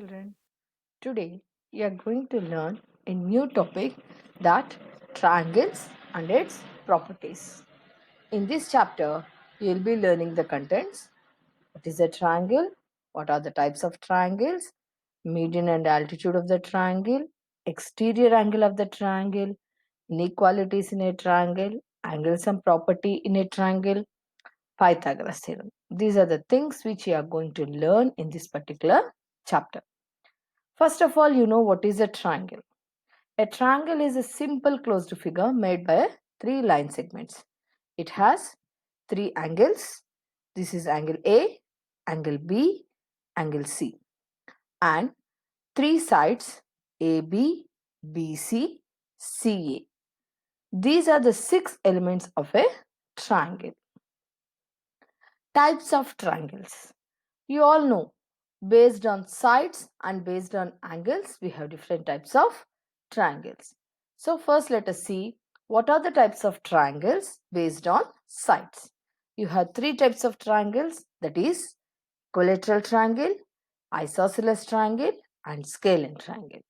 children. Today we are going to learn a new topic that triangles and its properties. In this chapter, you will be learning the contents. What is a triangle? What are the types of triangles? Median and altitude of the triangle, exterior angle of the triangle, inequalities in a triangle, angles and property in a triangle, Pythagoras theorem. These are the things which you are going to learn in this particular chapter. First of all, you know what is a triangle. A triangle is a simple closed figure made by three line segments. It has three angles. This is angle A, angle B, angle C, and three sides AB, BC, CA. These are the six elements of a triangle. Types of triangles. You all know, based on sides and based on angles, we have different types of triangles. So first let us see what are the types of triangles based on sides. You have three types of triangles, that is equilateral triangle, isosceles triangle and scalene triangle.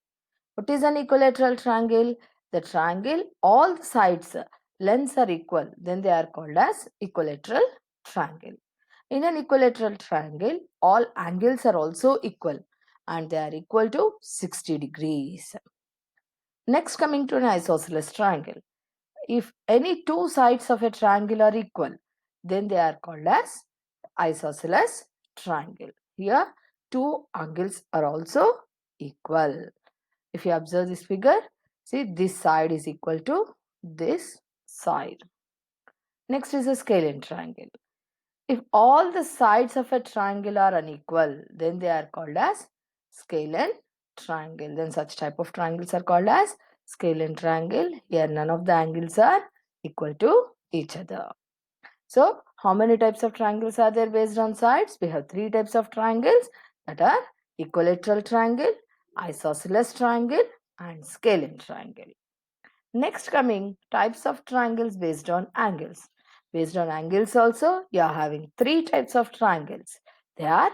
What is an equilateral triangle? The triangle, all the sides lengths are equal, then they are called as equilateral triangle. In an equilateral triangle, all angles are also equal and they are equal to 60 degrees. Next, coming to an isosceles triangle. If any two sides of a triangle are equal, then they are called as isosceles triangle. Here, two angles are also equal. If you observe this figure, see this side is equal to this side. Next is a scalene triangle. If all the sides of a triangle are unequal, then they are called as scalene triangle. Then such type of triangles are called as scalene triangle. Here none of the angles are equal to each other. So how many types of triangles are there based on sides? We have three types of triangles, that are equilateral triangle, isosceles triangle and scalene triangle. Next, coming types of triangles based on angles. Based on angles also, you are having three types of triangles. They are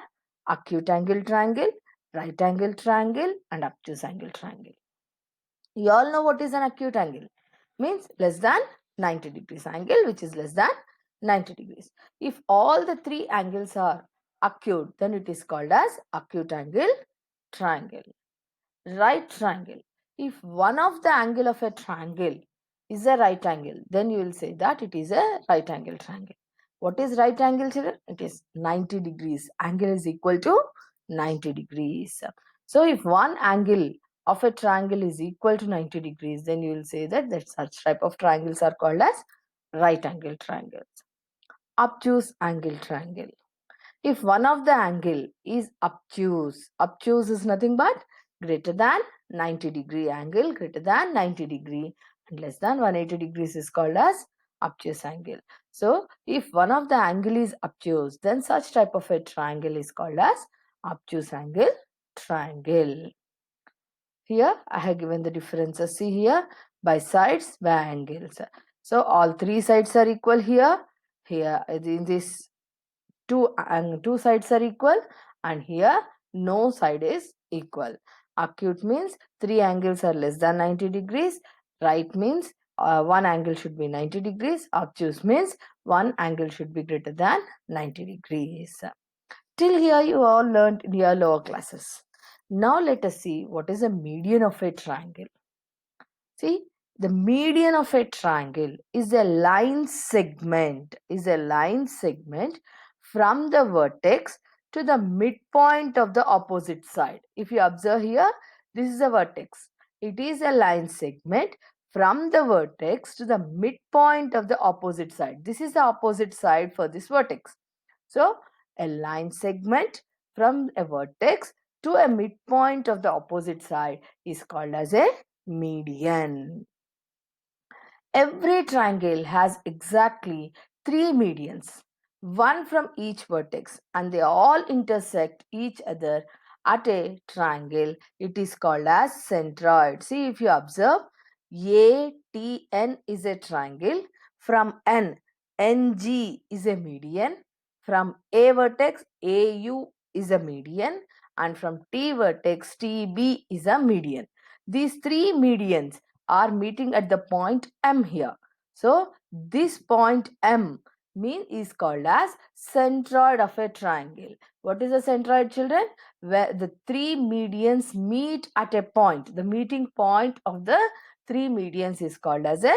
acute angle triangle, right angle triangle and obtuse angle triangle. You all know what is an acute angle. Means less than 90 degrees angle, which is less than 90 degrees. If all the three angles are acute, then it is called as acute angle triangle. Right triangle. If one of the angle of a triangle is a right angle, then you will say that it is a right angle triangle. What is right angle, children? It is 90 degrees. Angle is equal to 90 degrees. So if one angle of a triangle is equal to 90 degrees, then you will say that such type of triangles are called as right angle triangles. Obtuse angle triangle. If one of the angle is obtuse is nothing but greater than 90-degree angle, greater than 90 degree and less than 180 degrees is called as obtuse angle. So, if one of the angle is obtuse, then such type of a triangle is called as obtuse angle triangle. Here, I have given the differences. See here, by sides, by angles. So, all three sides are equal here. Here, in this two sides are equal and here no side is equal. Acute means three angles are less than 90 degrees. Right means one angle should be 90 degrees. Obtuse means one angle should be greater than 90 degrees. Till here you all learned in your lower classes. Now let us see what is a median of a triangle. See, the median of a triangle is a line segment, from the vertex to the midpoint of the opposite side. If you observe here, this is a vertex. It is a line segment from the vertex to the midpoint of the opposite side. This is the opposite side for this vertex. So, a line segment from a vertex to a midpoint of the opposite side is called as a median. Every triangle has exactly three medians, one from each vertex, and they all intersect each other at a triangle. It is called as centroid. See, if you observe, ATN is a triangle. From N, NG is a median. From A vertex, AU is a median. and from T vertex TB is a median. These three medians are meeting at the point M here. So this point M is called as centroid of a triangle. What is a centroid, children? Where the three medians meet at a point. The meeting point of the three medians is called as a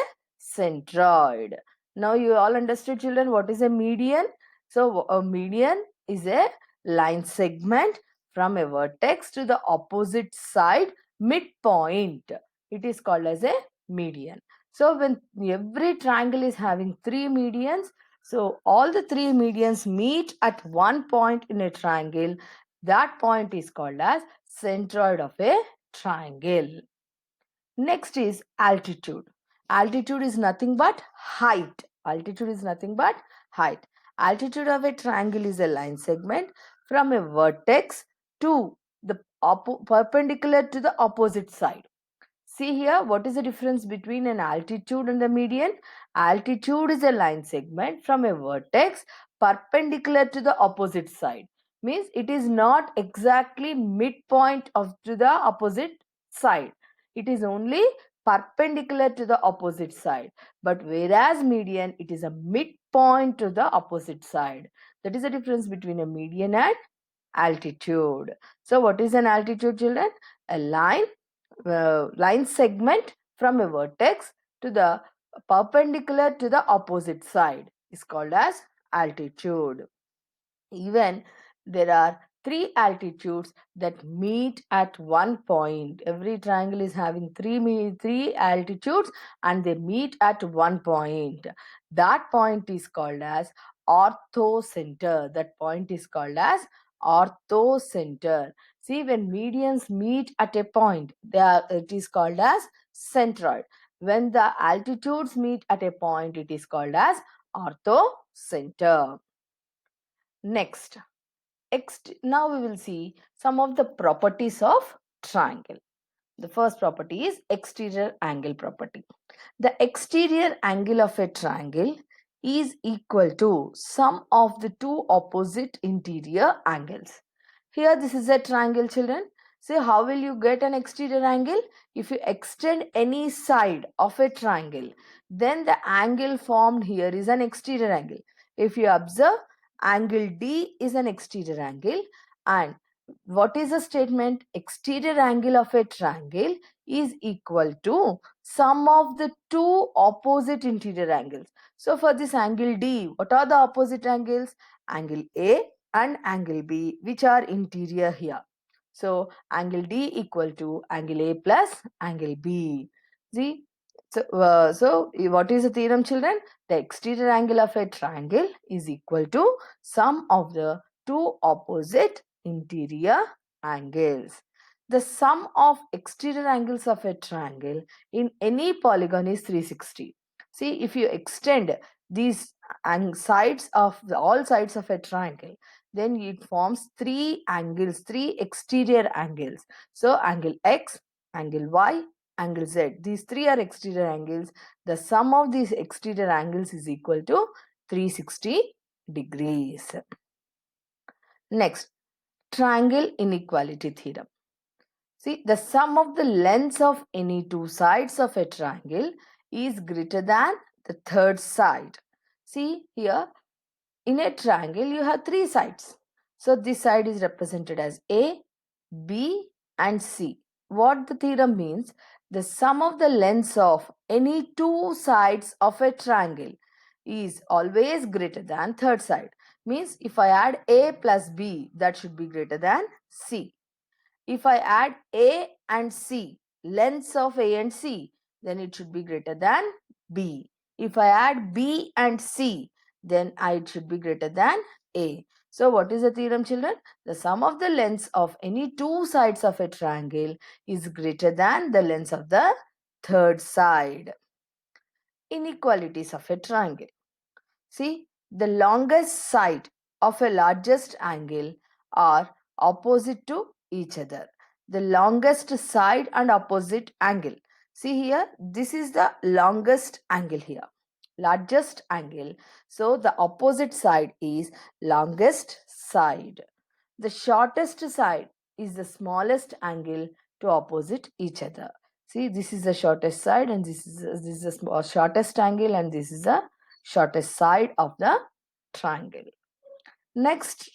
centroid. Now you all understood, children, what is a median? So a median is a line segment from a vertex to the opposite side midpoint. It is called as a median. So when every triangle is having three medians, so all the three medians meet at one point in a triangle. That point is called as centroid of a triangle. Next is altitude. Altitude is nothing but height. Altitude is nothing but height. Altitude of a triangle is a line segment from a vertex to the perpendicular to the opposite side. See here, what is the difference between an altitude and a median? Altitude is a line segment from a vertex perpendicular to the opposite side. Means it is not exactly midpoint of to the opposite side. It is only perpendicular to the opposite side. But whereas median, it is a midpoint to the opposite side. That is the difference between a median and altitude. So what is an altitude, children? A line segment from a vertex to the perpendicular to the opposite side is called as altitude. Even there are three altitudes that meet at one point. Every triangle is having three altitudes and they meet at one point. That point is called as orthocenter. That point is called as orthocenter. See, when medians meet at a point, it is called as centroid. When the altitudes meet at a point, it is called as orthocenter. Next, now we will see some of the properties of triangle. The first property is exterior angle property. The exterior angle of a triangle is equal to sum of the two opposite interior angles. Here this is a triangle, children. So how will you get an exterior angle? If you extend any side of a triangle, then the angle formed here is an exterior angle. If you observe, angle D is an exterior angle, and what is the statement? Exterior angle of a triangle is equal to sum of the two opposite interior angles. So for this angle D, what are the opposite angles? Angle A and angle B, which are interior here. So angle D equal to angle A plus angle B. See, so what is the theorem, children? The exterior angle of a triangle is equal to sum of the two opposite interior angles. The sum of exterior angles of a triangle in any polygon is 360. See, if you extend these sides of all sides of a triangle, then it forms three angles, three exterior angles. So angle X, angle Y, angle Z. These three are exterior angles. The sum of these exterior angles is equal to 360 degrees. Next, triangle inequality theorem. See, the sum of the lengths of any two sides of a triangle is greater than the third side. See here, in a triangle you have three sides. So this side is represented as A, B and C. What the theorem means? The sum of the lengths of any two sides of a triangle is always greater than third side. Means if I add A plus B, that should be greater than C. If I add A and C, lengths of A and C, then it should be greater than B. If I add B and C, then it should be greater than A. So what is the theorem, children? The sum of the lengths of any two sides of a triangle is greater than the lengths of the third side. Inequalities of a triangle. See, the longest side of a largest angle are opposite to each other. The longest side and opposite angle. See here, this is the longest angle here. Largest angle. So the opposite side is longest side. The shortest side is the smallest angle to opposite each other. See, this is the shortest side and this is the shortest angle and this is the shortest side of the triangle. Next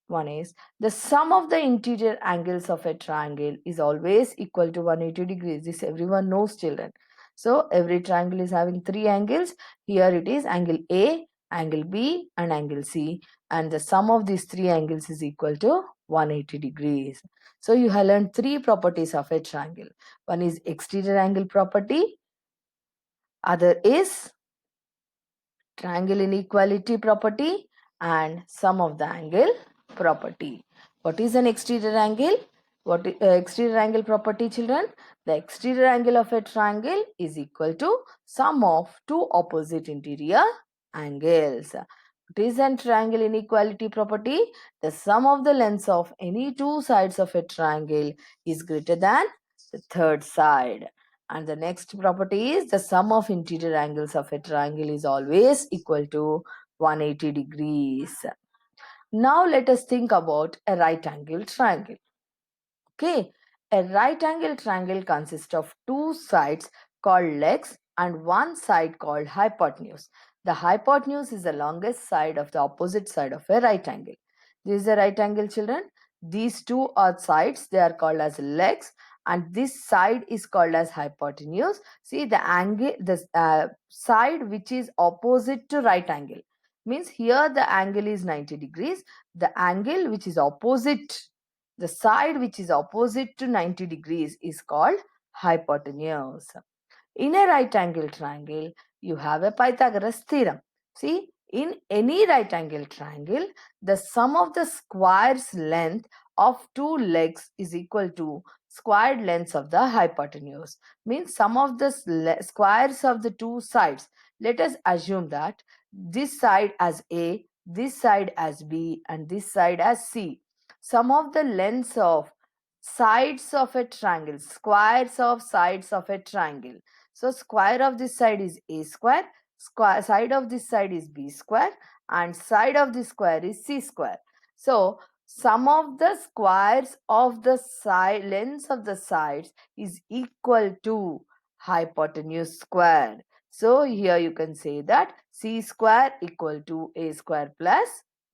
one is the sum of the interior angles of a triangle is always equal to 180 degrees. This everyone knows, children. So every triangle is having three angles. Here it is angle A, angle B and angle C, and the sum of these three angles is equal to 180 degrees. So you have learned three properties of a triangle. One is exterior angle property, other is triangle inequality property, and sum of the angle property. What is an exterior angle? What is exterior angle property, children? The exterior angle of a triangle is equal to sum of two opposite interior angles. What is an triangle inequality property? The sum of the lengths of any two sides of a triangle is greater than the third side. And the next property is the sum of interior angles of a triangle is always equal to 180 degrees. Now let us think about a right angle triangle. Okay, a right angle triangle consists of two sides called legs and one side called hypotenuse. The hypotenuse is the longest side of the opposite side of a right angle. This is a right angle, children. These two are sides, they are called as legs, and this side is called as hypotenuse. See the angle, the side which is opposite to right angle means here the angle is 90 degrees. The angle which is opposite, the side which is opposite to 90 degrees is called hypotenuse. In a right angle triangle, you have a Pythagoras theorem. See, in any right angle triangle, the sum of the square's length of two legs is equal to squared lengths of the hypotenuse. Means sum of the squares of the two sides. Let us assume that this side as A, this side as B, and this side as C. Sum of the lengths of sides of a triangle, squares of sides of a triangle. So square of this side is A square, side of this side is B square, and side of this square is C square. So sum of the squares of the side lengths of the sides is equal to hypotenuse square. So here you can say that C square equal to A square plus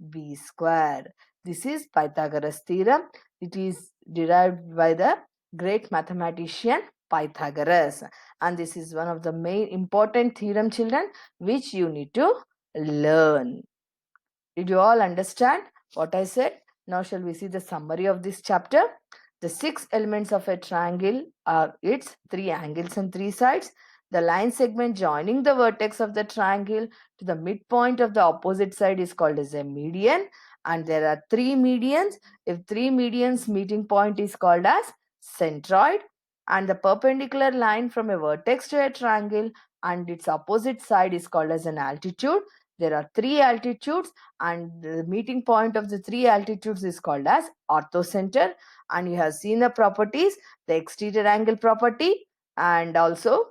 B square. This is Pythagoras theorem. It is derived by the great mathematician Pythagoras, and this is one of the main important theorem, children, which you need to learn. Did you all understand what I said? Now shall we see the summary of this chapter? The six elements of a triangle are its three angles and three sides. The line segment joining the vertex of the triangle to the midpoint of the opposite side is called as a median, and there are three medians. If three medians meeting point is called as centroid, and the perpendicular line from a vertex to a triangle and its opposite side is called as an altitude. There are three altitudes, and the meeting point of the three altitudes is called as orthocenter. And you have seen the properties, the exterior angle property and also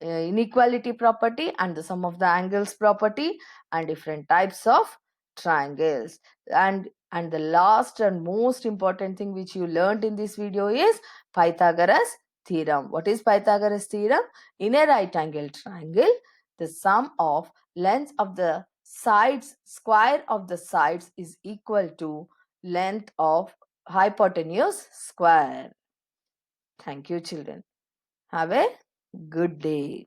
inequality property and the sum of the angles property and different types of triangles. And the last and most important thing which you learned in this video is Pythagoras theorem. What is Pythagoras theorem? In a right angle triangle, the sum of length of the sides, square of the sides is equal to length of hypotenuse square. Thank you, children. Have a good day.